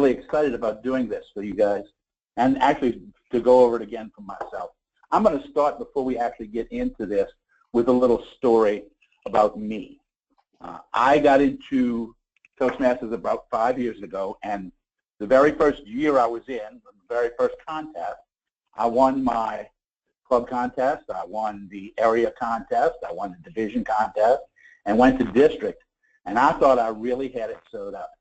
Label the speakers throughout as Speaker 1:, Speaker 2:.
Speaker 1: really excited about doing this for you guys, and actually to go over it again for myself. I'm going to start, before we actually get into this, with a little story about me. I got into Toastmasters about 5 years ago, and the very first year I was in, the very first contest, I won my club contest, I won the area contest, I won the division contest, and went to district. And I thought I really had it sewed up.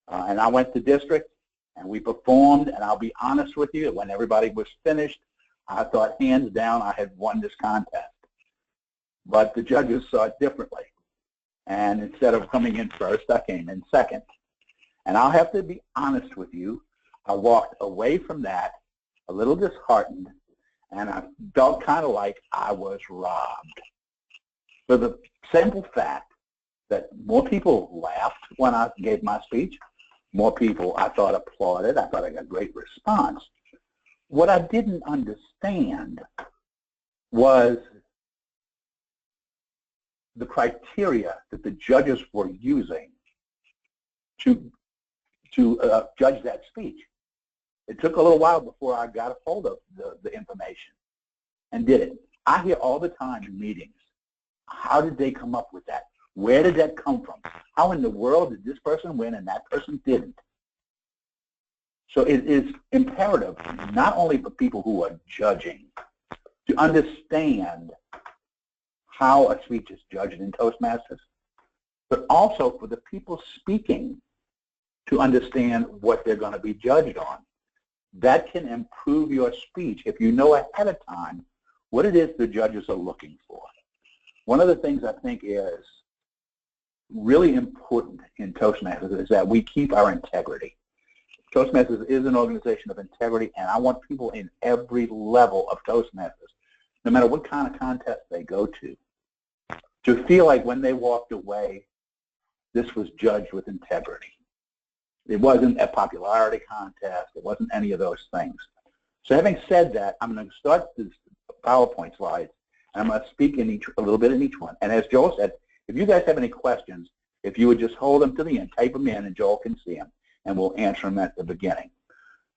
Speaker 1: And I went to district, and we performed, and I'll be honest with you, when everybody was finished, I thought hands down I had won this contest. But the judges saw it differently. And instead of coming in first, I came in second. And I'll have to be honest with you, I walked away from that a little disheartened, and I felt kind of like I was robbed. For the simple fact that more people laughed when I gave my speech, more people, I thought, applauded. I thought I got great response. What I didn't understand was the criteria that the judges were using to judge that speech. It took a little while before I got a hold of the information and did it. I hear all the time in meetings, how did they come up with that? Where did that come from? How in the world did this person win and that person didn't? So it is imperative, not only for people who are judging, to understand how a speech is judged in Toastmasters, but also for the people speaking to understand what they're going to be judged on. That can improve your speech if you know ahead of time what it is the judges are looking for. One of the things I think is really important in Toastmasters is that we keep our integrity. Toastmasters is an organization of integrity, and I want people in every level of Toastmasters, no matter what kind of contest they go to feel like when they walked away, this was judged with integrity. It wasn't a popularity contest. It wasn't any of those things. So having said that, I'm going to start this PowerPoint slides, and I'm going to speak in a little bit in each one. And as Joel said, if you guys have any questions, if you would just hold them to the end, type them in, and Joel can see them, and we'll answer them at the beginning.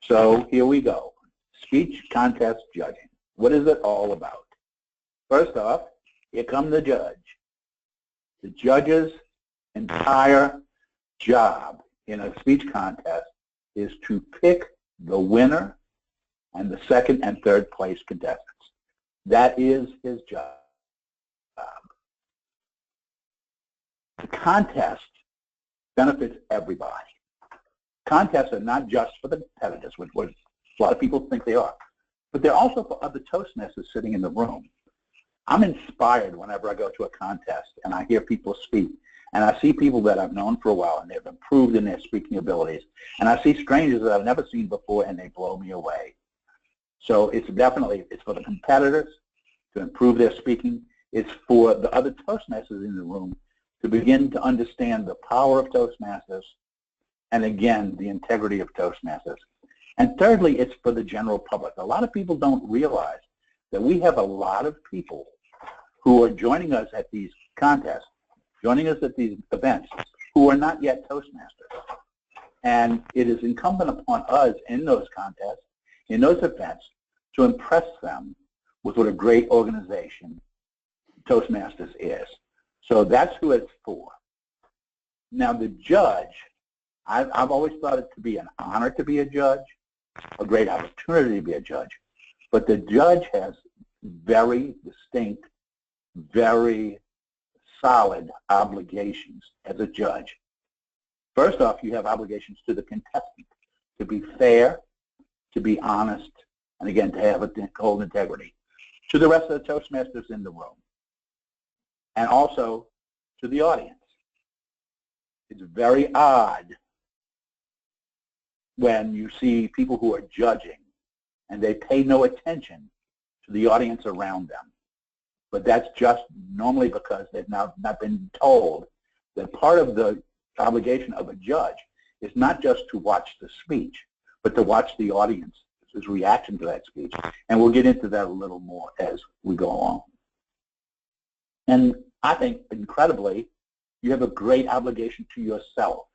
Speaker 1: So here we go. Speech contest judging. What is it all about? First off, here comes the judge. The judge's entire job in a speech contest is to pick the winner and the second and third place contestants. That is his job. The contest benefits everybody. Contests are not just for the competitors, which a lot of people think they are, but they're also for other Toastmasters sitting in the room. I'm inspired whenever I go to a contest and I hear people speak, and I see people that I've known for a while and they've improved in their speaking abilities, and I see strangers that I've never seen before and they blow me away. So it's for the competitors to improve their speaking. It's for the other Toastmasters in the room to begin to understand the power of Toastmasters and, again, the integrity of Toastmasters. And thirdly, it's for the general public. A lot of people don't realize that we have a lot of people who are joining us at these contests, joining us at these events, who are not yet Toastmasters. And it is incumbent upon us in those contests, in those events, to impress them with what a great organization Toastmasters is. So that's who it's for. Now, the judge, I've always thought it to be an honor to be a judge, a great opportunity to be a judge, but the judge has very distinct, very solid obligations as a judge. First off, you have obligations to the contestant, to be fair, to be honest, and again, to have a hold integrity. To the rest of the Toastmasters in the room, and also to the audience. It's very odd when you see people who are judging and they pay no attention to the audience around them. But that's just normally because they've not been told that part of the obligation of a judge is not just to watch the speech, but to watch the audience's reaction to that speech. And we'll get into that a little more as we go along. And I think, incredibly, you have a great obligation to yourself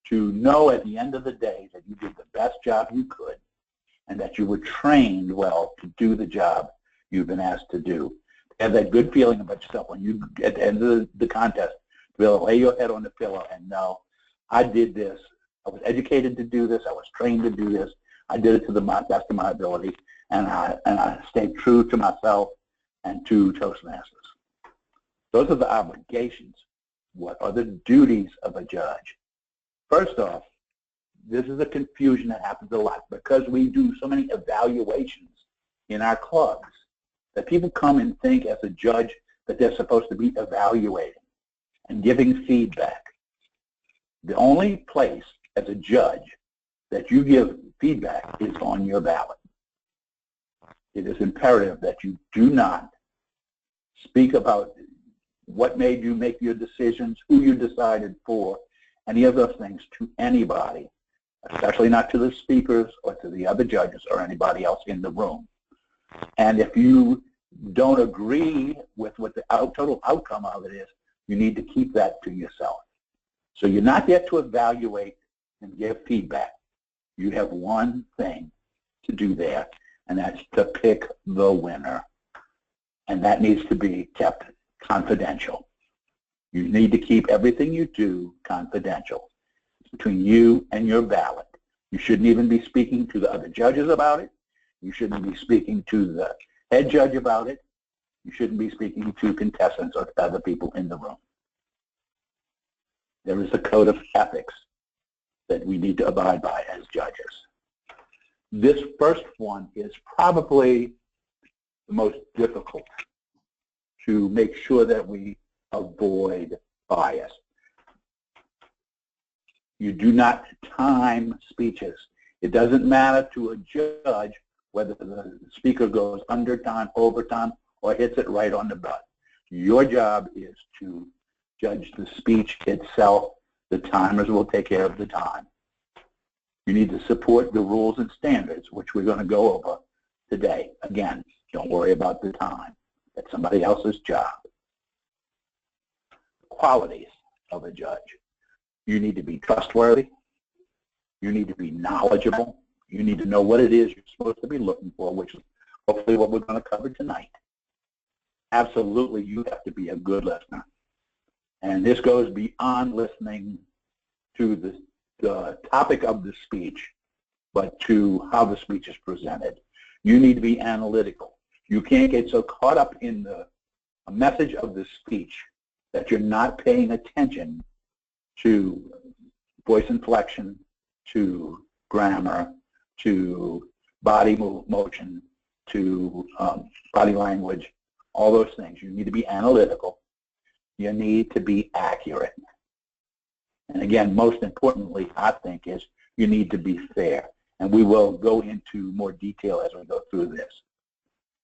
Speaker 1: to know at the end of the day that you did the best job you could and that you were trained well to do the job you've been asked to do. Have that good feeling about yourself when you, at the end of the contest, to be able to lay your head on the pillow and know, I did this. I was educated to do this. I was trained to do this. I did it to the best of my ability, and I stayed true to myself and to Toastmasters. Those are the obligations. What are the duties of a judge? First off, this is a confusion that happens a lot because we do so many evaluations in our clubs that people come and think as a judge that they're supposed to be evaluating and giving feedback. The only place as a judge that you give feedback is on your ballot. It is imperative that you do not speak about what made you make your decisions, who you decided for, any of those things to anybody, especially not to the speakers or to the other judges or anybody else in the room. And if you don't agree with what the total outcome of it is, you need to keep that to yourself. So you're not there to evaluate and give feedback. You have one thing to do there, and that's to pick the winner. And that needs to be kept confidential. You need to keep everything you do confidential. It's between you and your ballot. You shouldn't even be speaking to the other judges about it. You shouldn't be speaking to the head judge about it. You shouldn't be speaking to contestants or other people in the room. There is a code of ethics that we need to abide by as judges. This first one is probably the most difficult to make sure that we avoid bias. You do not time speeches. It doesn't matter to a judge whether the speaker goes under time, over time, or hits it right on the butt. Your job is to judge the speech itself. The timers will take care of the time. You need to support the rules and standards, which we're going to go over today. Again, don't worry about the time. That's somebody else's job. Qualities of a judge. You need to be trustworthy. You need to be knowledgeable. You need to know what it is you're supposed to be looking for, which is hopefully what we're going to cover tonight. Absolutely, you have to be a good listener. And this goes beyond listening to the topic of the speech, but to how the speech is presented. You need to be analytical. You can't get so caught up in the message of the speech that you're not paying attention to voice inflection, to grammar, to body motion, to body language, all those things. You need to be analytical. You need to be accurate. And again, most importantly, I think, is you need to be fair. And we will go into more detail as we go through this.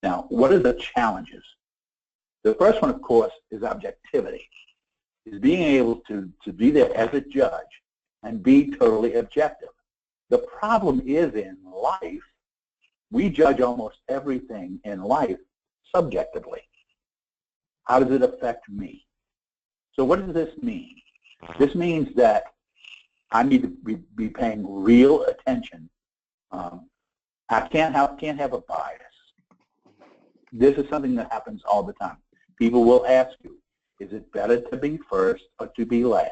Speaker 1: Now, what are the challenges? The first one, of course, is objectivity. Is being able to be there as a judge and be totally objective. The problem is in life, we judge almost everything in life subjectively. How does it affect me? So what does this mean? This means that I need to be paying real attention. I can't have a bias. This is something that happens all the time. People will ask you, is it better to be first or to be last?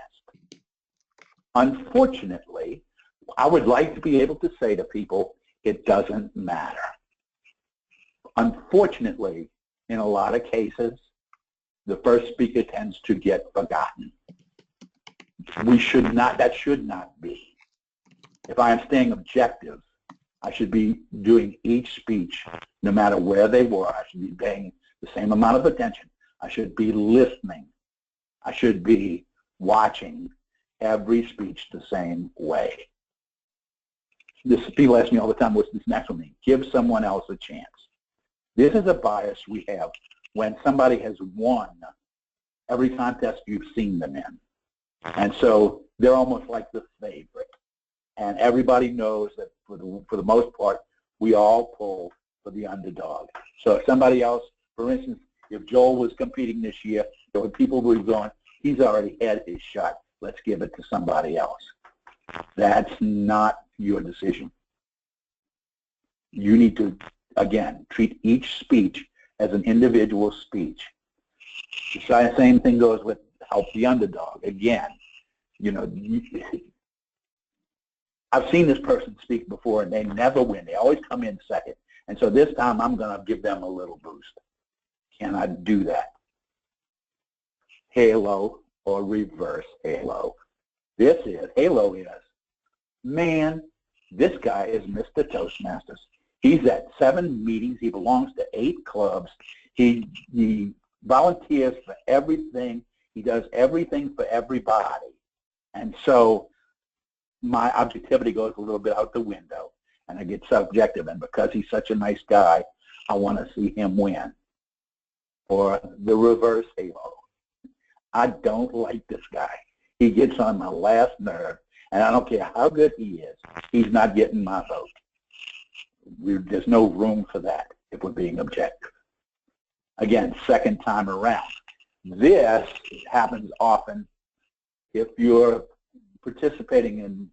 Speaker 1: Unfortunately, I would like to be able to say to people, it doesn't matter. Unfortunately, in a lot of cases, the first speaker tends to get forgotten. That should not be. If I am staying objective, I should be doing each speech, no matter where they were. I should be paying the same amount of attention. I should be listening. I should be watching every speech the same way. People ask me all the time, what's this next one mean? Give someone else a chance. This is a bias we have when somebody has won every contest you've seen them in. And so they're almost like the favorite. And everybody knows that for the most part, we all pull for the underdog. So if somebody else, for instance, if Joel was competing this year, there were people who were going, he's already had his shot. Let's give it to somebody else. That's not your decision. You need to, again, treat each speech as an individual speech. The same thing goes with help the underdog. Again, you know, I've seen this person speak before and they never win. They always come in second. And so this time I'm going to give them a little boost. Can I do that? Halo or reverse halo. Halo is, man, this guy is Mr. Toastmasters. He's at 7 meetings. He belongs to 8 clubs. He volunteers for everything. He does everything for everybody. And so my objectivity goes a little bit out the window, and I get subjective. And because he's such a nice guy, I want to see him win. Or the reverse halo. I don't like this guy. He gets on my last nerve, and I don't care how good he is. He's not getting my vote. There's no room for that if we're being objective. Again, second time around. This happens often if you're participating in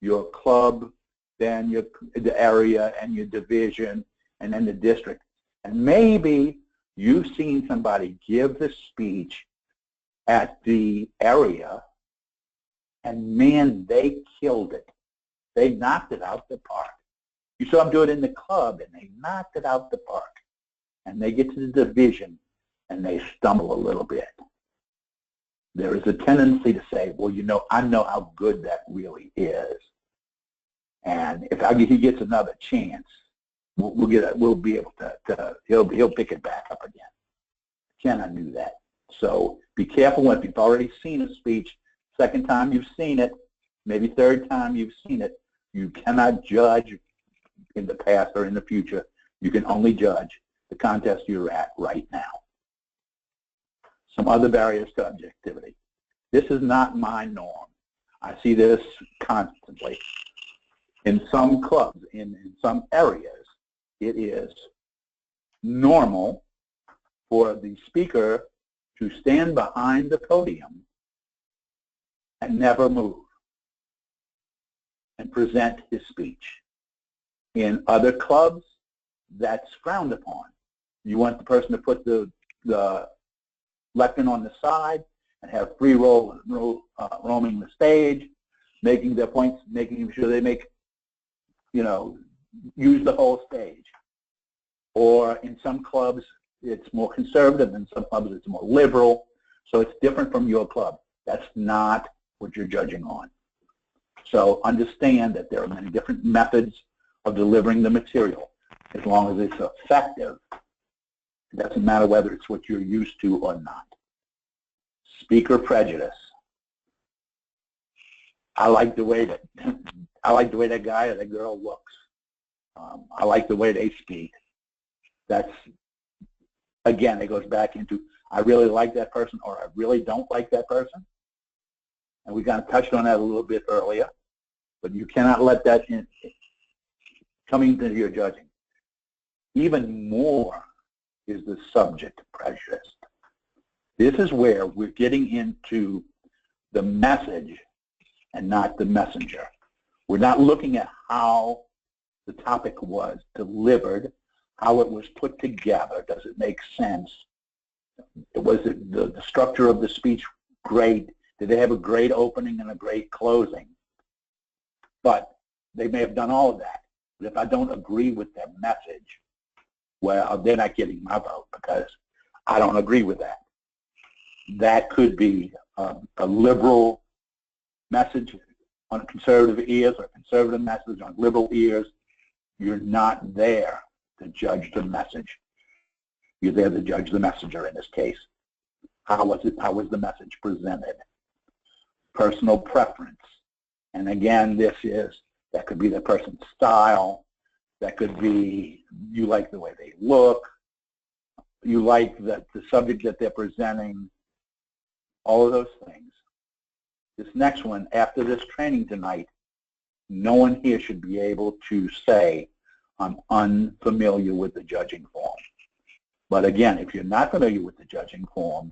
Speaker 1: your club, then the area and your division, and then the district. And maybe you've seen somebody give the speech at the area, and man, they killed it. They knocked it out the park. You saw them do it in the club, and they knocked it out the park. And they get to the division, and they stumble a little bit. There is a tendency to say, well, you know, I know how good that really is. And if he gets another chance, we'll be able to he'll pick it back up again. Cannot do that. So be careful if you've already seen a speech, second time you've seen it, maybe third time you've seen it. You cannot judge in the past or in the future. You can only judge the contest you're at right now. Some other barriers to objectivity. This is not my norm. I see this constantly. In some clubs, in some areas, it is normal for the speaker to stand behind the podium and never move and present his speech. In other clubs, that's frowned upon. You want the person to put the lectern on the side and have free roaming the stage, making their points, making sure they make, you know, use the whole stage. Or in some clubs, it's more conservative. In some clubs, it's more liberal. So it's different from your club. That's not what you're judging on. So understand that there are many different methods of delivering the material. As long as it's effective, it doesn't matter whether it's what you're used to or not. Speaker prejudice. I like the way that guy or that girl looks. I like the way they speak. That's, again, it goes back into I really like that person or I really don't like that person. And we kind of touched on that a little bit earlier, but you cannot let that in coming into your judging. Even more is the subject prejudice. This is where we're getting into the message and not the messenger. We're not looking at how the topic was delivered, how it was put together. Does it make sense? Was it the structure of the speech great? Did they have a great opening and a great closing? But they may have done all of that. But if I don't agree with their message, well, they're not getting my vote because I don't agree with that. That could be a liberal message on conservative ears or a conservative message on liberal ears. You're not there to judge the message. You're there to judge the messenger in this case. How was the message presented? Personal preference. And again, that could be the person's style. That could be you like the way they look. You like the subject that they're presenting. All of those things. This next one, after this training tonight, no one here should be able to say, I'm unfamiliar with the judging form. But again, if you're not familiar with the judging form,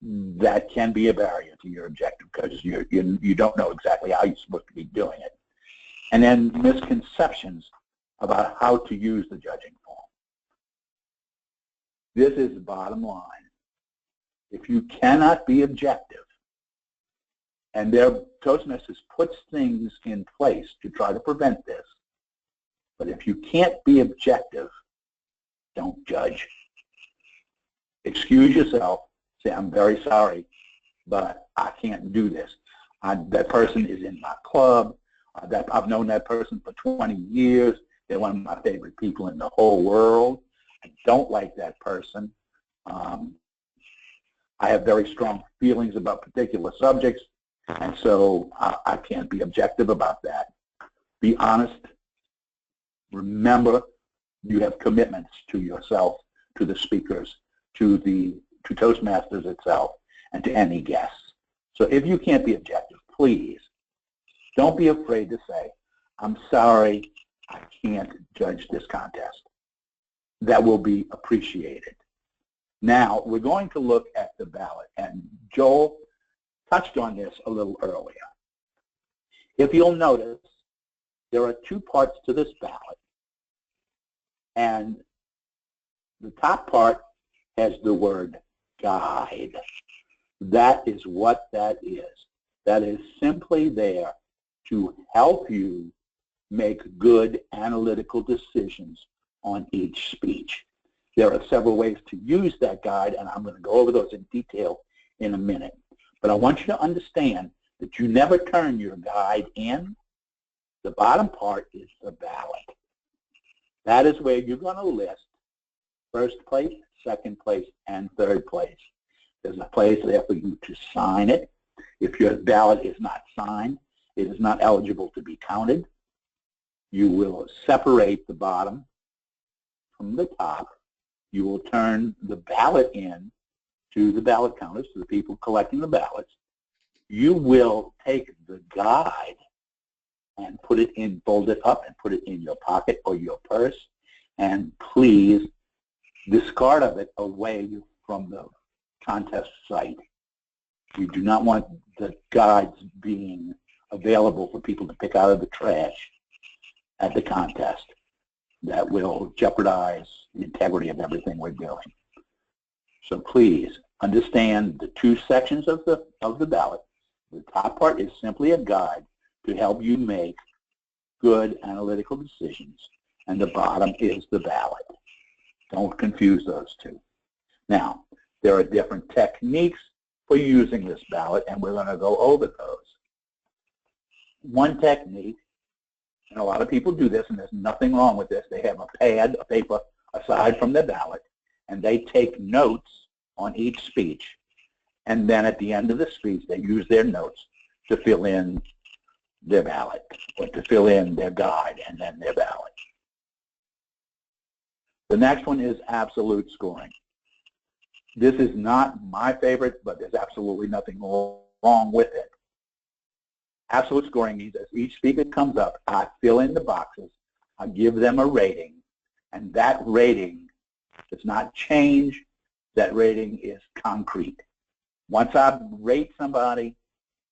Speaker 1: that can be a barrier to your objective because you don't know exactly how you're supposed to be doing it. And then misconceptions about how to use the judging form. This is the bottom line. If you cannot be objective, and their Toastmasters puts things in place to try to prevent this, but if you can't be objective, don't judge. Excuse yourself. Say, I'm very sorry, but I can't do this. That person is in my club. I've known that person for 20 years. They're one of my favorite people in the whole world. I don't like that person. I have very strong feelings about particular subjects, and so I can't be objective about that. Be honest. Remember, you have commitments to yourself, to the speakers, to Toastmasters itself, and to any guests. So if you can't be objective, please don't be afraid to say, I'm sorry, I can't judge this contest. That will be appreciated. Now, we're going to look at the ballot, and Joel touched on this a little earlier. If you'll notice, there are two parts to this ballot, and the top part has the word guide. That is what that is. That is simply there to help you make good analytical decisions on each speech. There are several ways to use that guide, and I'm going to go over those in detail in a minute. But I want you to understand that you never turn your guide in. The bottom part is the ballot. That is where you're going to list first place, second place, and third place. There's a place there for you to sign it. If your ballot is not signed, it is not eligible to be counted. You will separate the bottom from the top. You will turn the ballot in to the ballot counters, to the people collecting the ballots. You will take the guide and put it in, fold it up and put it in your pocket or your purse, and please discard of it away from the contest site. You do not want the guides being available for people to pick out of the trash at the contest. That will jeopardize the integrity of everything we're doing. So please understand the two sections of the ballot. The top part is simply a guide to help you make good analytical decisions, and the bottom is the ballot. Don't confuse those two. Now, there are different techniques for using this ballot, and we're going to go over those. One technique, and a lot of people do this, and there's nothing wrong with this. They have a pad, a paper, aside from their ballot, and they take notes on each speech, and then at the end of the speech, they use their notes to fill in their ballot, or to fill in their guide and then their ballot. The next one is absolute scoring. This is not my favorite, but there's absolutely nothing wrong with it. Absolute scoring means as each speaker comes up, I fill in the boxes, I give them a rating, and that rating does not change. That rating is concrete. Once I rate somebody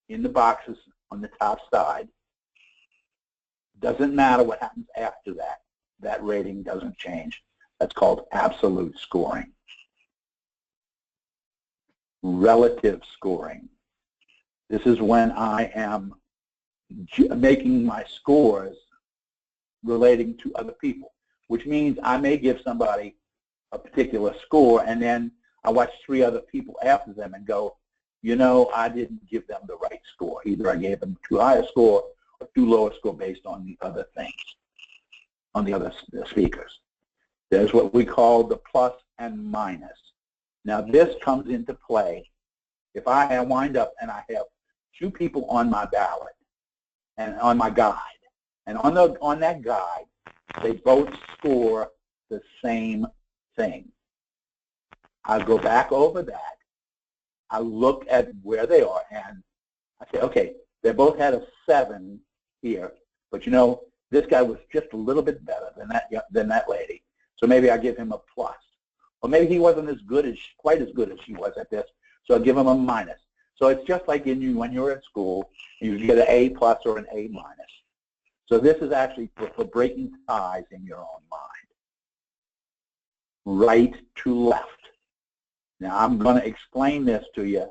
Speaker 1: in the boxes on the top side, doesn't matter what happens after that. That rating doesn't change. That's called absolute scoring. Relative scoring. This is when I am making my scores relating to other people, which means I may give somebody a particular score, and then I watch three other people after them and go, you know, I didn't give them the right score. Either I gave them too high a score or too low a score based on the other things, on the other speakers. There's what we call the plus and minus. Now this comes into play if I wind up and I have two people on my ballot and on my guide, and on that guide they both score the same thing. I go back over that. I look at where they are, and I say, okay, they both had a 7 here, but you know, this guy was just a little bit better than that lady, so maybe I give him a plus. Or maybe he wasn't quite as good as she was at this, So I give them a minus. So it's just like when you're at school, you get an A plus or an A minus. So this is actually for breaking ties in your own mind. Right to left. Now I'm going to explain this to you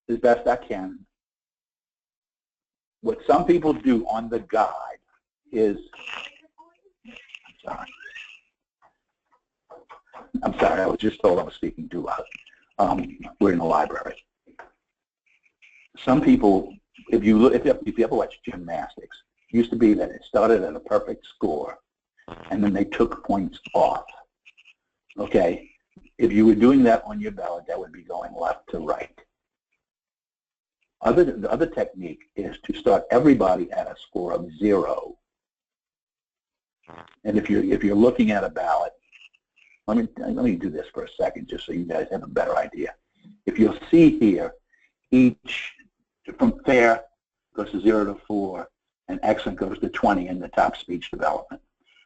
Speaker 1: as best I can. What some people do on the guide is, I'm sorry, I was just told I was speaking too loud. We're in the library. Some people, if you ever watch gymnastics, it used to be that it started at a perfect score, and then they took points off. Okay, if you were doing that on your ballot, that would be going left to right. The other technique is to start everybody at a score of 0. And if you're looking at a ballot, let me do this for a second, just so you guys have a better idea. If you'll see here, each from fair goes to 0 to 4, and excellent goes to 20 in the top speech development.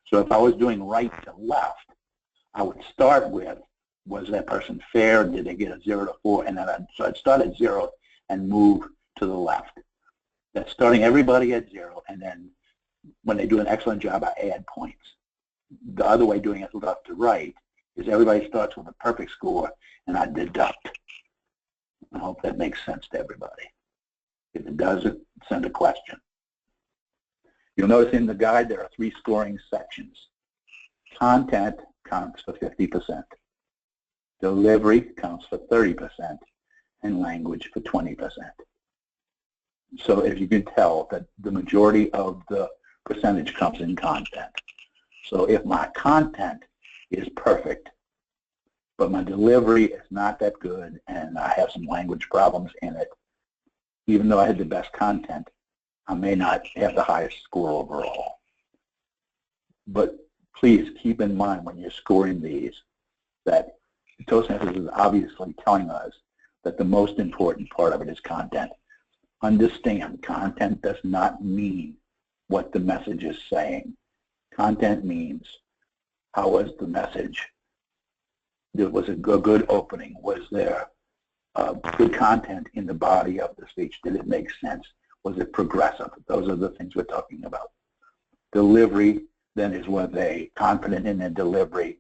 Speaker 1: So if I was doing right to left, I would start with, was that person fair? Did they get a 0 to 4? And then I'd start at 0 and move to the left. That's starting everybody at 0, and then when they do an excellent job, I add points. The other way, doing it left to right, is everybody starts with a perfect score, and I deduct. I hope that makes sense to everybody. If it doesn't, send a question. You'll notice in the guide there are 3 scoring sections. Content counts for 50%. Delivery counts for 30%, and language for 20%. So as you can tell, that the majority of the percentage comes in content. So if my content is perfect, but my delivery is not that good, and I have some language problems in it, even though I had the best content, I may not have the highest score overall. But please keep in mind when you're scoring these that Toastmasters is obviously telling us that the most important part of it is content. Understand, content does not mean what the message is saying. Content means, how was the message? Was it a good opening? Was there good content in the body of the speech? Did it make sense? Was it progressive? Those are the things we're talking about. Delivery, then, is were they confident in their delivery?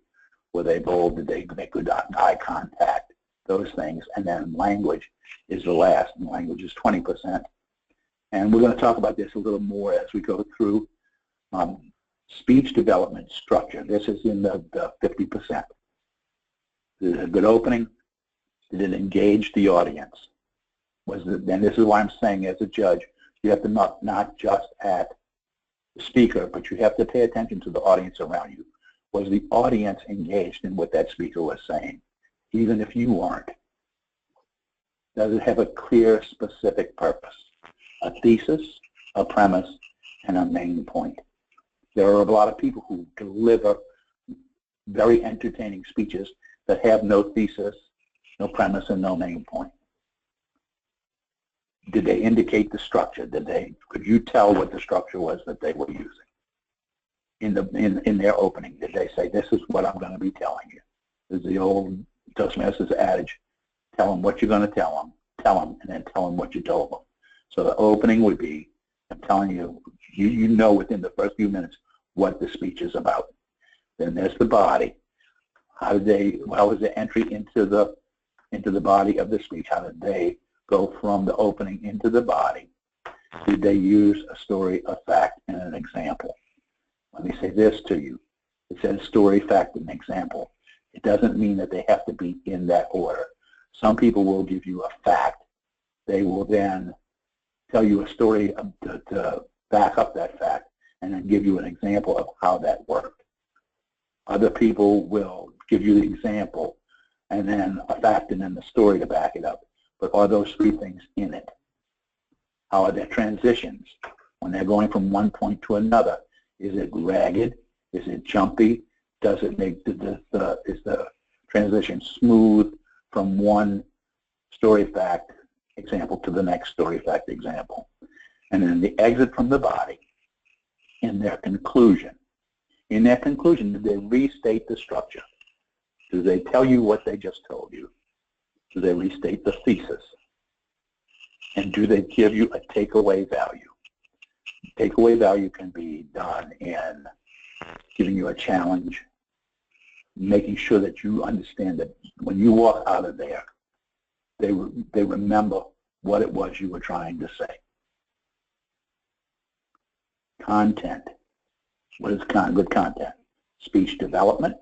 Speaker 1: Were they bold? Did they make good eye contact? Those things. And then language is the last, and language is 20%. And we're going to talk about this a little more as we go through speech development structure. This is in the 50%. Did it a good opening? Did it engage the audience? And this is why I'm saying, as a judge, you have to not just at the speaker, but you have to pay attention to the audience around you. Was the audience engaged in what that speaker was saying, even if you weren't? Does it have a clear, specific purpose? A thesis, a premise, and a main point. There are a lot of people who deliver very entertaining speeches that have no thesis, no premise, and no main point. Did they indicate the structure? Could you tell what the structure was that they were using in their opening? Did they say, this is what I'm going to be telling you? This is the old Toastmasters adage, tell them what you're going to tell them, and then tell them what you told them. So the opening would be, I'm telling you, you know within the first few minutes what the speech is about. Then there's the body. How was the entry into the body of the speech? How did they go from the opening into the body? Did they use a story, a fact, and an example? Let me say this to you. It says story, fact, and example. It doesn't mean that they have to be in that order. Some people will give you a fact. They will then tell you a story to back up that fact, and then give you an example of how that worked. Other people will give you the example, and then a fact, and then the story to back it up. But are those 3 things in it? How are their transitions? When they're going from one point to another, is it ragged? Is it jumpy? Does it make is the transition smooth from one story fact example to the next story fact example? And then the exit from the body in their conclusion. In their conclusion, did they restate the structure? Did they tell you what they just told you? Do they restate the thesis? And do they give you a takeaway value? Takeaway value can be done in giving you a challenge, making sure that you understand that when you walk out of there, they remember what it was you were trying to say. Content. What is good content? Speech development,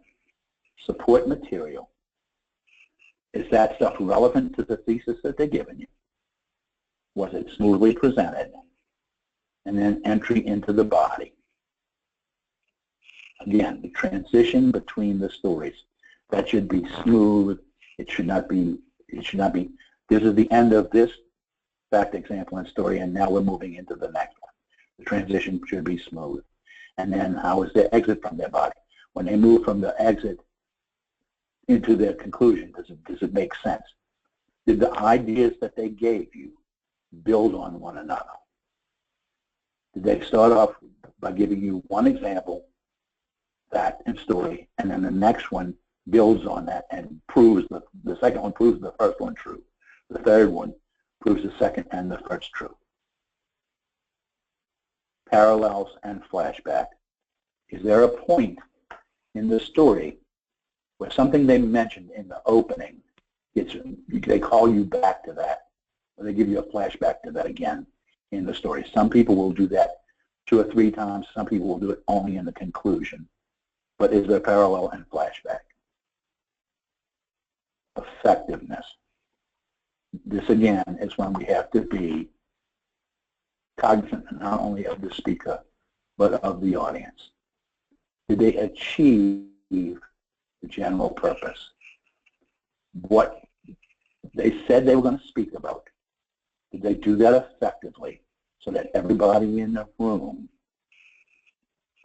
Speaker 1: support material. Is that stuff relevant to the thesis that they're giving you? Was it smoothly presented? And then entry into the body. Again, the transition between the stories. That should be smooth. It should not be, this is the end of this fact, example, and story, and now we're moving into the next one. The transition should be smooth. And then how is their exit from their body? When they move from the exit into their conclusion, does it make sense? Did the ideas that they gave you build on one another? Did they start off by giving you one example, that and story, and then the next one builds on that and proves the second one proves the first one true. The third one proves the second and the first true. Parallels and flashback. Is there a point in the story where something they mentioned in the opening, they call you back to that, or they give you a flashback to that again in the story? Some people will do that 2 or 3 times. Some people will do it only in the conclusion. But is there parallel and flashback? Effectiveness. This, again, is when we have to be cognizant not only of the speaker, but of the audience. Did they achieve the general purpose? What they said they were going to speak about, did they do that effectively so that everybody in the room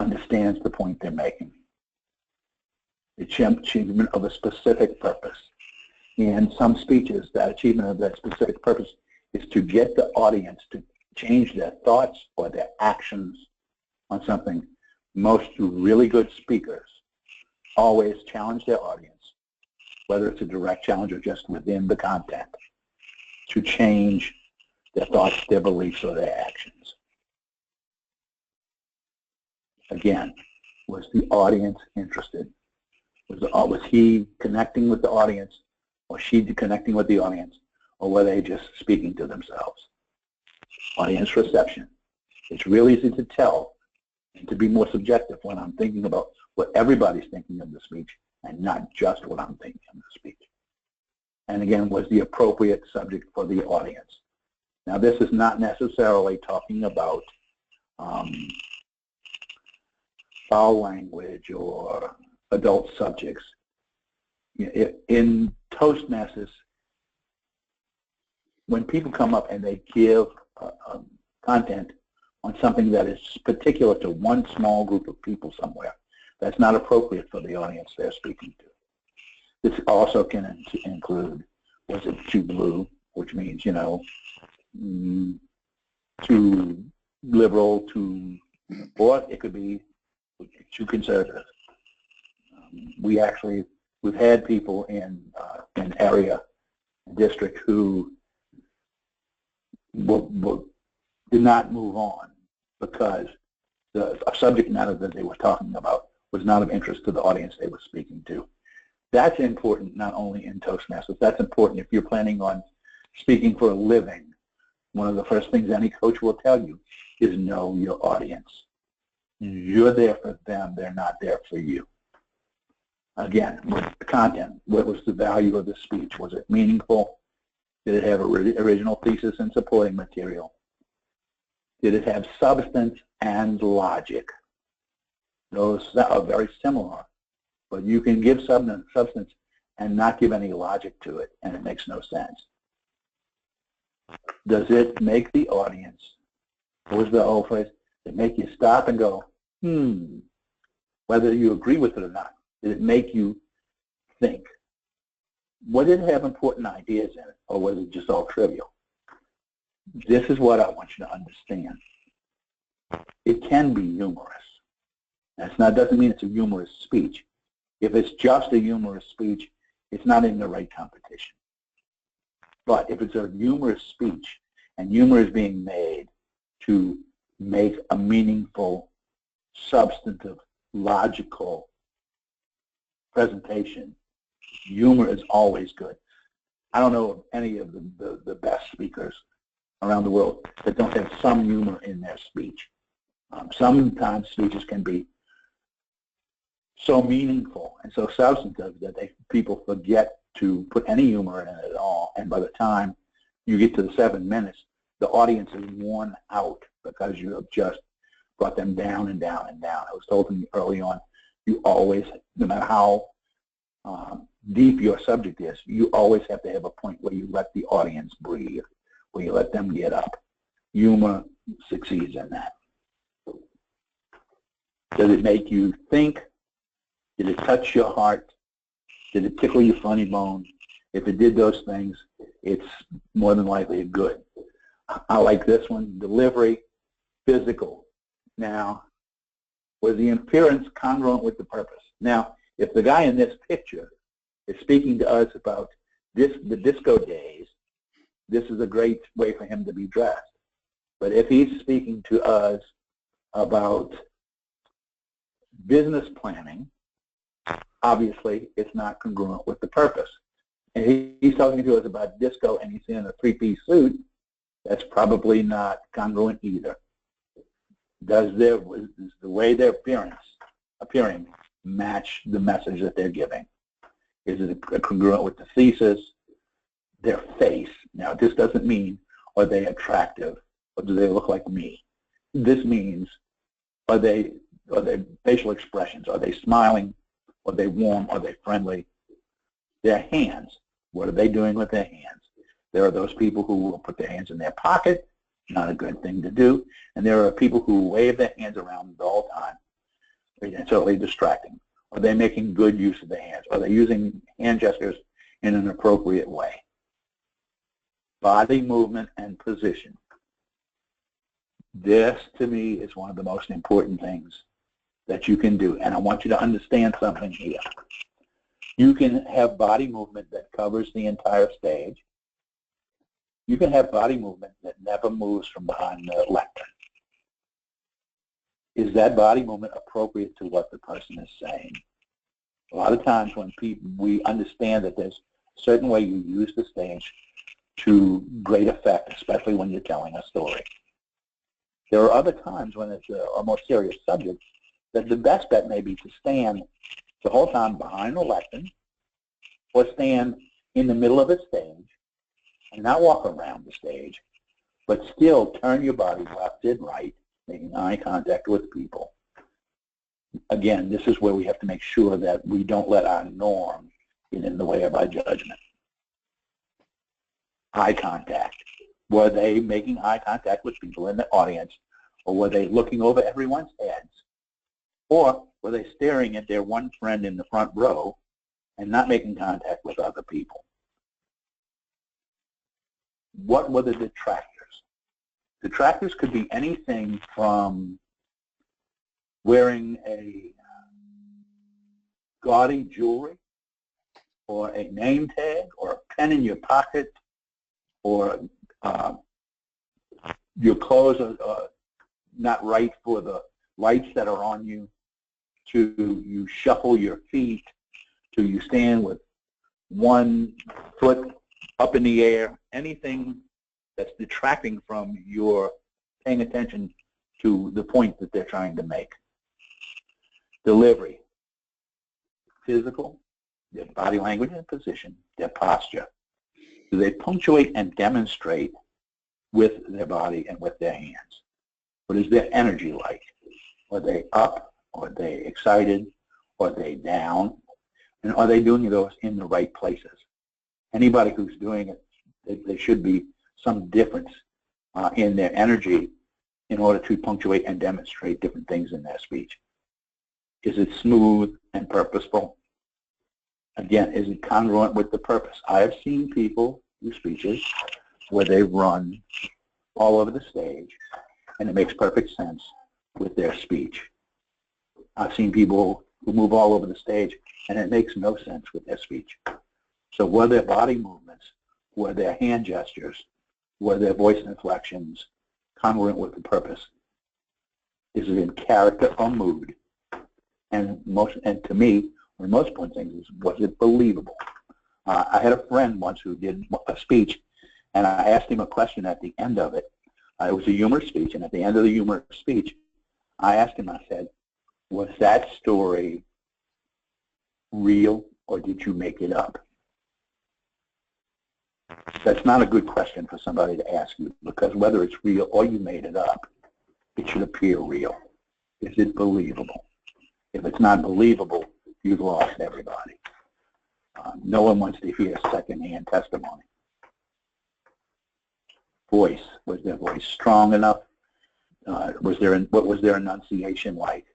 Speaker 1: understands the point they're making? The achievement of a specific purpose. In some speeches, that achievement of that specific purpose is to get the audience to change their thoughts or their actions on something. Most really good speakers always challenge their audience, whether it's a direct challenge or just within the content, to change their thoughts, their beliefs, or their actions. Again, was the audience interested? Was he connecting with the audience, or she connecting with the audience, or were they just speaking to themselves? Audience reception. It's real easy to tell and to be more subjective when I'm thinking about what everybody's thinking of the speech and not just what I'm thinking of the speech. And again, was the appropriate subject for the audience. Now, this is not necessarily talking about foul language or adult subjects. In Toastmasters, when people come up and they give content on something that is particular to one small group of people somewhere, that's not appropriate for the audience they're speaking to. This also can include, was it too blue, which means, too liberal, or it could be too conservative. We've had people in area district who did not move on because the subject matter that they were talking about was not of interest to the audience they were speaking to. That's important not only in Toastmasters, that's important if you're planning on speaking for a living. One of the first things any coach will tell you is know your audience. You're there for them, they're not there for you. Again, with content, what was the value of the speech? Was it meaningful? Did it have original thesis and supporting material? Did it have substance and logic? Those are very similar, but you can give substance and not give any logic to it, and it makes no sense. Does it make the audience, what was the old phrase, does it make you stop and go, whether you agree with it or not? Did it make you think? What did it have important ideas in it, or was it just all trivial? This is what I want you to understand. It can be humorous. Doesn't mean it's a humorous speech. If it's just a humorous speech, it's not in the right competition. But if it's a humorous speech and humor is being made to make a meaningful, substantive, logical presentation, humor is always good. I don't know of any of the best speakers around the world that don't have some humor in their speech. Sometimes speeches can be so meaningful and so substantive that people forget to put any humor in it at all, and by the time you get to the 7 minutes, the audience is worn out because you have just brought them down and down and down. I was told early on, you always, no matter how deep your subject is, you always have to have a point where you let the audience breathe, where you let them get up. Humor succeeds in that. Does it make you think? Did it touch your heart? Did it tickle your funny bone? If it did those things, it's more than likely good. I like this one, delivery, physical. Now, was the appearance congruent with the purpose? Now, if the guy in this picture is speaking to us about the disco days, this is a great way for him to be dressed. But if he's speaking to us about business planning, obviously it's not congruent with the purpose. And he's talking to us about disco and he's in a three-piece suit, that's probably not congruent either. Does the way they're appearing match the message that they're giving? Is it congruent with the thesis? Their face. Now, this doesn't mean are they attractive or do they look like me? This means are they facial expressions? Are they smiling? Are they warm? Are they friendly? Their hands. What are they doing with their hands? There are those people who will put their hands in their pocket, not a good thing to do, and there are people who wave their hands around the whole time. It's totally distracting. Are they making good use of their hands? Are they using hand gestures in an appropriate way? Body movement and position. This, to me, is one of the most important things that you can do, and I want you to understand something here. You can have body movement that covers the entire stage. You can have body movement that never moves from behind the lectern. Is that body movement appropriate to what the person is saying? A lot of times when we understand that there's a certain way you use the stage to great effect, especially when you're telling a story. There are other times when it's a more serious subject that the best bet may be to stand the whole time behind the lectern or stand in the middle of the stage and not walk around the stage, but still turn your body left and right, making eye contact with people. Again, this is where we have to make sure that we don't let our norm get in the way of our judgment. Eye contact. Were they making eye contact with people in the audience, or were they looking over everyone's heads? Or were they staring at their one friend in the front row and not making contact with other people? What were the detractors? Detractors could be anything from wearing a gaudy jewelry or a name tag or a pen in your pocket or your clothes are not right for the lights that are on you, to you shuffle your feet, to you stand with one foot up in the air, anything that's detracting from your paying attention to the point that they're trying to make. Delivery. Physical, their body language and position, their posture. Do they punctuate and demonstrate with their body and with their hands? What is their energy like? Are they up? Are they excited? Are they down? And are they doing those in the right places? Anybody who's doing it, there should be some difference in their energy in order to punctuate and demonstrate different things in their speech. Is it smooth and purposeful? Again, is it congruent with the purpose? I have seen people do speeches where they run all over the stage, and it makes perfect sense with their speech. I've seen people who move all over the stage, and it makes no sense with their speech. So were their body movements were their hand gestures, were their voice inflections congruent with the purpose? Is it in character or mood? And to me, one of the most important things is, was it believable? I had a friend once who did a speech, and I asked him a question at the end of it. It was a humor speech, and at the end of the humor speech, I asked him, I said, was that story real or did you make it up? That's not a good question for somebody to ask you, because whether it's real or you made it up, it should appear real. Is it believable? If it's not believable, you've lost everybody. No one wants to hear secondhand testimony. Voice. Was their voice strong enough? What was their enunciation like?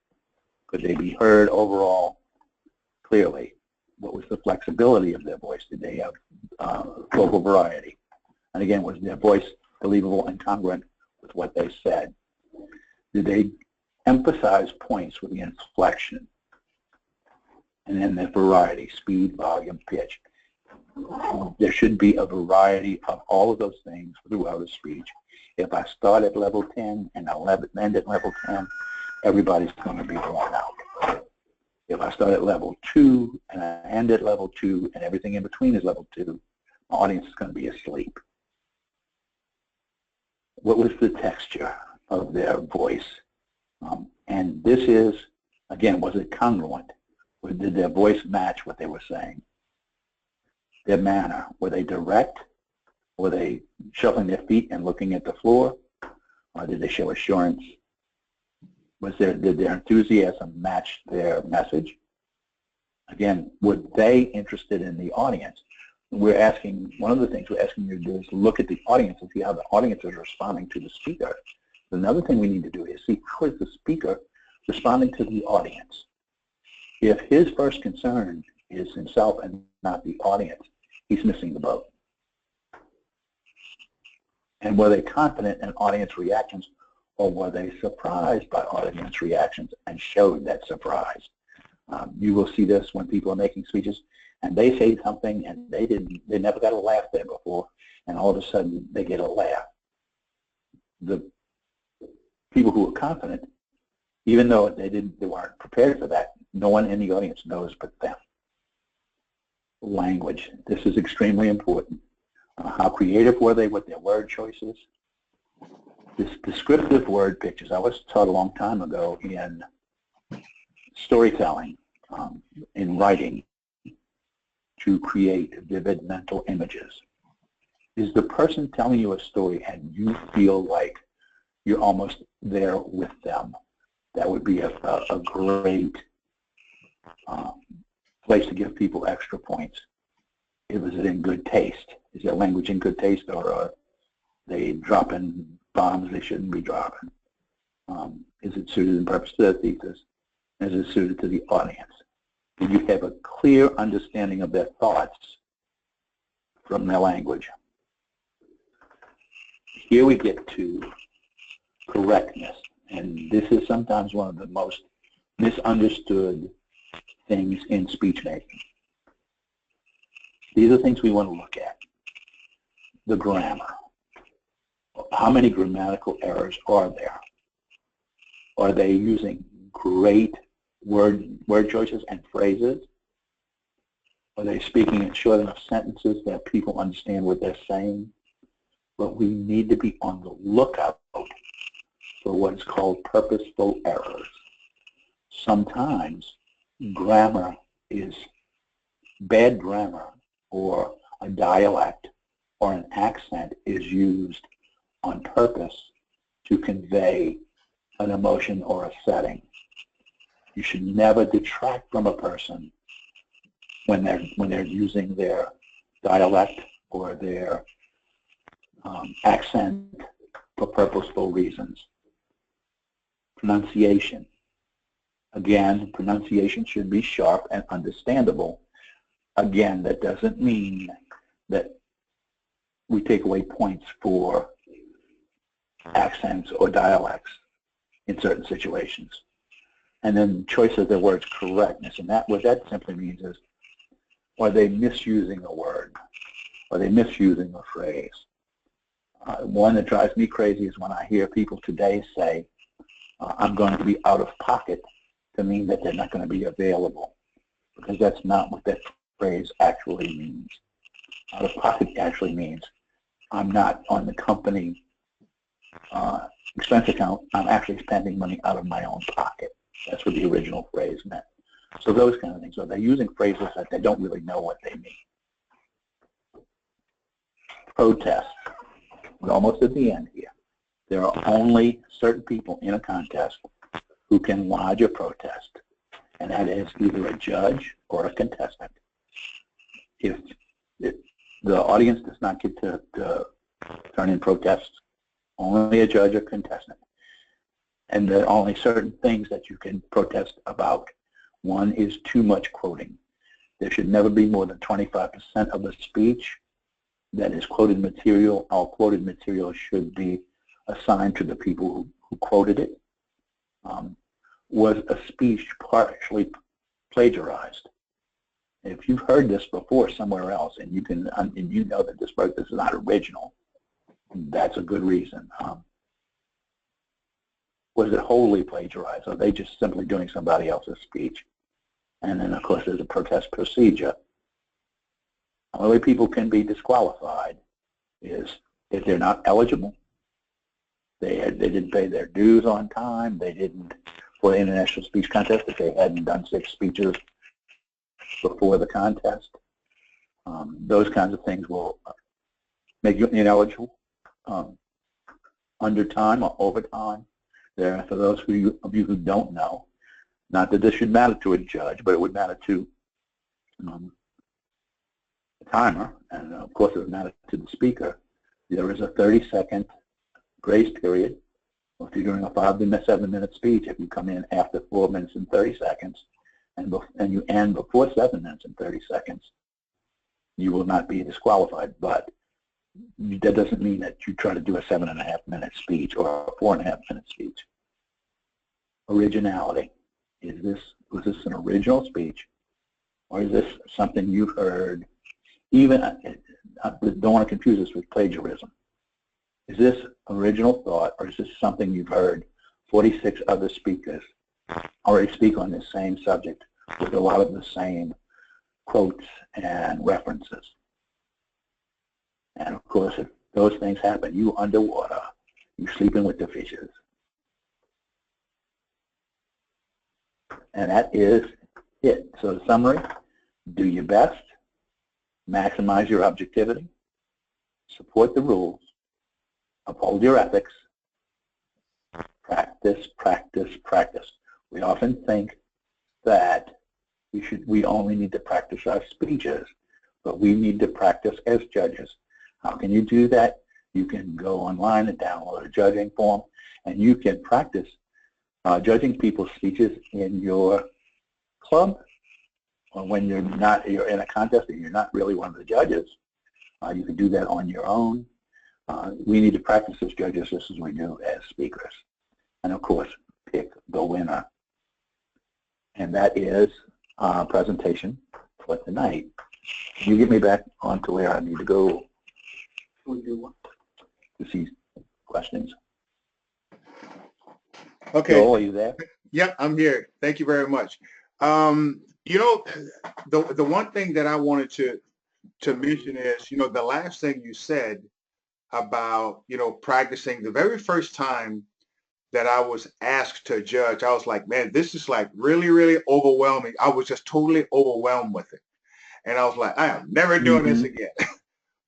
Speaker 1: Could they be heard overall clearly? What was the flexibility of their voice? Did they have vocal variety? And again, was their voice believable and congruent with what they said? Did they emphasize points with the inflection? And then the variety, speed, volume, pitch. There should be a variety of all of those things throughout a speech. If I start at level 10 and I end at level 10, everybody's going to be worn out. If I start at level 2 and I end at level 2 and everything in between is level 2, my audience is going to be asleep. What was the texture of their voice? And this is, again, was it congruent? Or did their voice match what they were saying? Their manner, were they direct? Were they shuffling their feet and looking at the floor? Or did they show assurance? Did their enthusiasm match their message? Again, were they interested in the audience? We're asking, one of the things we're asking you to do is look at the audience and see how the audience is responding to the speaker. Another thing we need to do is see how is the speaker responding to the audience. If his first concern is himself and not the audience, he's missing the boat. And were they confident in audience reactions, or were they surprised by audience reactions and showed that surprise? You will see this when people are making speeches and they say something and they never got a laugh there before, and all of a sudden they get a laugh. The people who are confident, even though they weren't prepared for that, no one in the audience knows but them. Language. This is extremely important. How creative were they with their word choices? This descriptive word pictures. I was taught a long time ago in storytelling, in writing, to create vivid mental images. Is the person telling you a story and you feel like you're almost there with them? That would be a great place to give people extra points. Is it in good taste? Is their language in good taste, or are they dropping bombs they shouldn't be dropping? Is it suited in purpose to their thesis? Is it suited to the audience? Do you have a clear understanding of their thoughts from their language? Here we get to correctness, and this is sometimes one of the most misunderstood things in speech making. These are things we want to look at. The grammar. How many grammatical errors are there? Are they using great word choices and phrases? Are they speaking in short enough sentences that people understand what they're saying? But we need to be on the lookout for what is called purposeful errors. Sometimes grammar is bad grammar, or a dialect or an accent is used on purpose to convey an emotion or a setting. You should never detract from a person when they're using their dialect or their accent for purposeful reasons. Pronunciation. Again, pronunciation should be sharp and understandable. Again, that doesn't mean that we take away points for accents or dialects in certain situations. And then choice of the word's correctness, and what that simply means is, are they misusing a word? or they're misusing the phrase. One that drives me crazy is when I hear people today say, I'm going to be out of pocket, to mean that they're not going to be available, because that's not what that phrase actually means. Out of pocket actually means I'm not on the company expense account. I'm actually spending money out of my own pocket. That's what the original phrase meant. So those kind of things. So they're using phrases that they don't really know what they mean. Protest. We're almost at the end here. There are only certain people in a contest who can lodge a protest, and that is either a judge or a contestant. If the audience does not get to turn in protests, only a judge or contestant. And there are only certain things that you can protest about. One is too much quoting. There should never be more than 25% of the speech that is quoted material. All quoted material should be assigned to the people who quoted it. Was a speech partially plagiarized? If you've heard this before somewhere else, and you know that this is not original, that's a good reason. Was it wholly plagiarized? Are they just simply doing somebody else's speech? And then, of course, there's a protest procedure. The only way people can be disqualified is if they're not eligible, they didn't pay their dues on time, they didn't, for the International Speech Contest, if they hadn't done 6 speeches before the contest. Those kinds of things will make you ineligible. Under time or over time. There, for those of you who don't know, not that this should matter to a judge, but it would matter to the timer, and of course it would matter to the speaker. There is a 30-second grace period. If you're doing a 5 to 7-minute speech, if you come in after 4 minutes and 30 seconds, and you end before 7 minutes and 30 seconds, you will not be disqualified. But that doesn't mean that you try to do a 7.5-minute speech or a 4.5-minute speech. Originality. Was this an original speech, or is this something you've heard? Even, I don't want to confuse this with plagiarism. Is this original thought, or is this something you've heard 46 other speakers already speak on this same subject with a lot of the same quotes and references? And of course, if those things happen, you underwater, you sleeping with the fishes. And that is it. So the summary, do your best, maximize your objectivity, support the rules, uphold your ethics, practice, practice, practice. We often think that we only need to practice our speeches, but we need to practice as judges. How can you do that? You can go online and download a judging form, and you can practice judging people's speeches in your club, or when you're in a contest and you're not really one of the judges. You can do that on your own. We need to practice as judges just as we do as speakers. And of course, pick the winner. And that is our presentation for tonight. Can you get me back onto where I need to go to see questions?
Speaker 2: Okay.
Speaker 1: Joel, are you there?
Speaker 2: Yep, I'm here. Thank you very much. You know, the one thing that I wanted to mention is, you know, the last thing you said about, you know, practicing. The very first time that I was asked to judge, I was like, man, this is like really, really overwhelming. I was just totally overwhelmed with it. And I was like, I am never doing this again.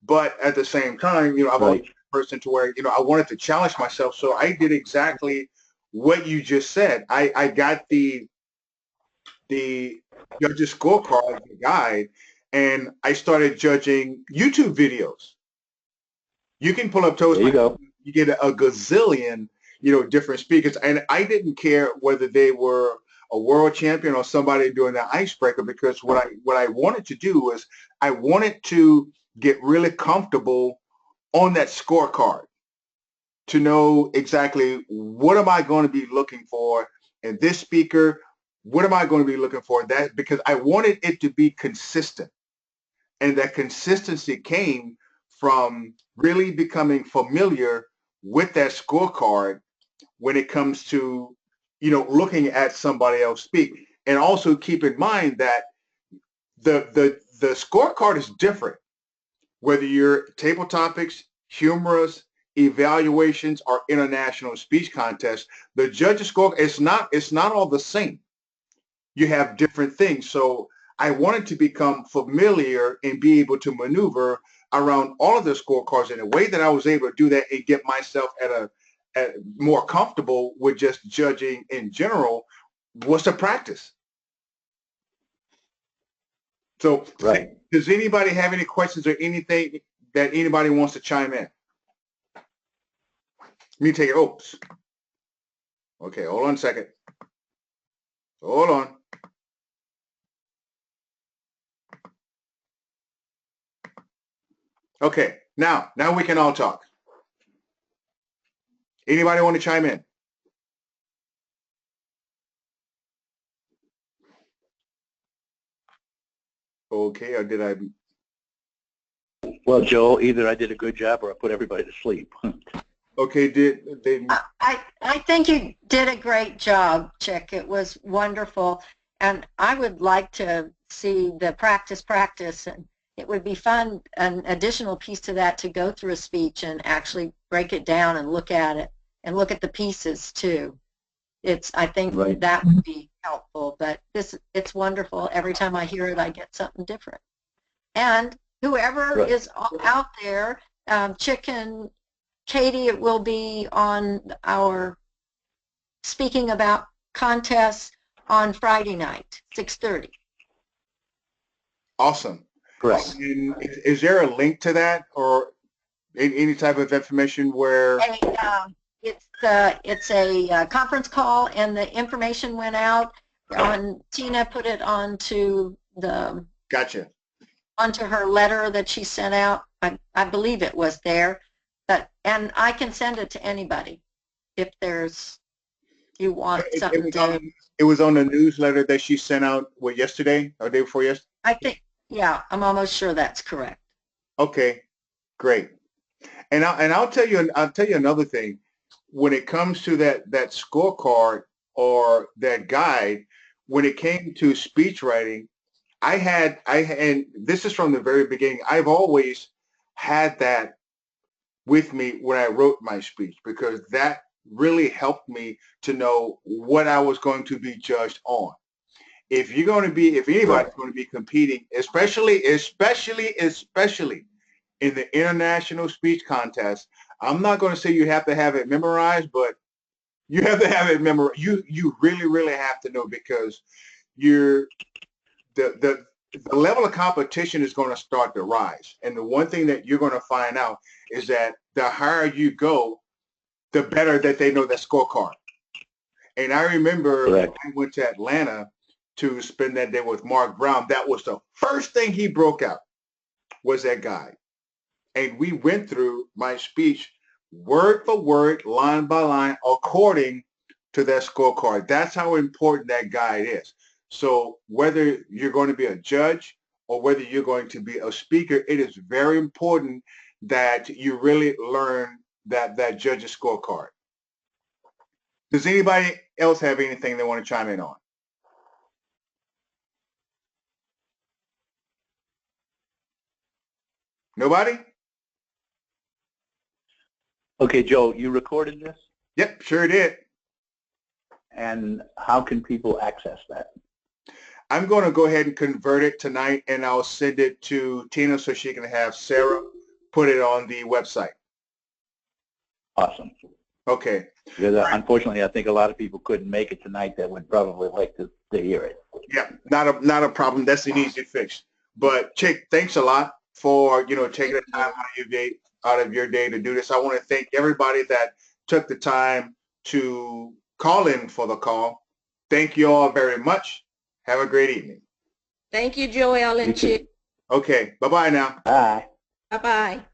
Speaker 2: But at the same time, you know, I've always been a person to where, you know, I wanted to challenge myself. So I did exactly what you just said. I got the judge's scorecard, the guide, and I started judging YouTube videos. You can pull up Toastmasters. You get a gazillion, you know, different speakers. And I didn't care whether they were a world champion or somebody doing the icebreaker, because what I wanted to do was I wanted to get really comfortable on that scorecard to know exactly what am I going to be looking for in this speaker, what am I going to be looking for in that, because I wanted it to be consistent. And that consistency came from really becoming familiar with that scorecard when it comes to, looking at somebody else speak. And also keep in mind that the scorecard is different, whether you're table topics, humorous, evaluations, or international speech contests. The judges score, it's not all the same. You have different things. So I wanted to become familiar and be able to maneuver around all of the scorecards in a way that I was able to do that and get myself at more comfortable with just judging in general was to practice. So
Speaker 1: Right.
Speaker 2: does anybody have any questions or anything that anybody wants to chime in? Let me take it. Oops. Okay, hold on a second. Hold on. Okay, now we can all talk. Anybody want to chime in? Okay, or did I?
Speaker 1: Well, Joe, either I did a good job or I put everybody to sleep.
Speaker 2: Okay, did they?
Speaker 3: I think you did a great job, Chick. It was wonderful. And I would like to see the practice. And it would be fun, an additional piece to that, to go through a speech and actually break it down and look at it and look at the pieces too. I think
Speaker 1: Right.
Speaker 3: that would be helpful. But it's wonderful. Every time I hear it, I get something different. And whoever
Speaker 1: Right.
Speaker 3: is out there, Chick and Katie, it will be on our Speaking About contests on Friday night, 6:30.
Speaker 2: Awesome.
Speaker 1: Correct.
Speaker 2: And is there a link to that or any type of information where?
Speaker 3: It's a conference call, and the information went out on. Tina put it onto
Speaker 2: Gotcha.
Speaker 3: onto her letter that she sent out. I believe it was there, and I can send it to anybody if you want something.
Speaker 2: It was on the newsletter that she sent out yesterday or day before yesterday.
Speaker 3: I think, yeah, I'm almost sure that's correct.
Speaker 2: Okay, great. And I'll tell you another thing. When it comes to that scorecard or that guide, when it came to speech writing, and this is from the very beginning, I've always had that with me when I wrote my speech, because that really helped me to know what I was going to be judged on. If anybody's going to be competing, especially in the international speech contest, I'm not going to say you have to have it memorized, but you have to have it memorized. You really, really have to know, because the level of competition is going to start to rise. And the one thing that you're going to find out is that the higher you go, the better that they know that scorecard. And I remember when I went to Atlanta to spend that day with Mark Brown, that was the first thing he broke out, was that guide. And we went through my speech word for word, line by line, according to that scorecard. That's how important that guide is. So whether you're going to be a judge or whether you're going to be a speaker, it is very important that you really learn that judge's scorecard. Does anybody else have anything they want to chime in on? Nobody?
Speaker 1: Okay, Joe, you recorded this?
Speaker 2: Yep, sure did.
Speaker 1: And how can people access that?
Speaker 2: I'm going to go ahead and convert it tonight, and I'll send it to Tina so she can have Sarah put it on the website.
Speaker 1: Awesome.
Speaker 2: Okay.
Speaker 1: Because unfortunately, I think a lot of people couldn't make it tonight that would probably like to hear it.
Speaker 2: Yeah, not a problem. That's an easy fix. But Chick, thanks a lot for taking the time out of your day to do this. I want to thank everybody that took the time to call in for the call. Thank you all very much. Have a great evening.
Speaker 3: Thank you, Joel and Chick.
Speaker 2: Okay. Bye-bye now.
Speaker 1: Bye.
Speaker 3: Bye-bye.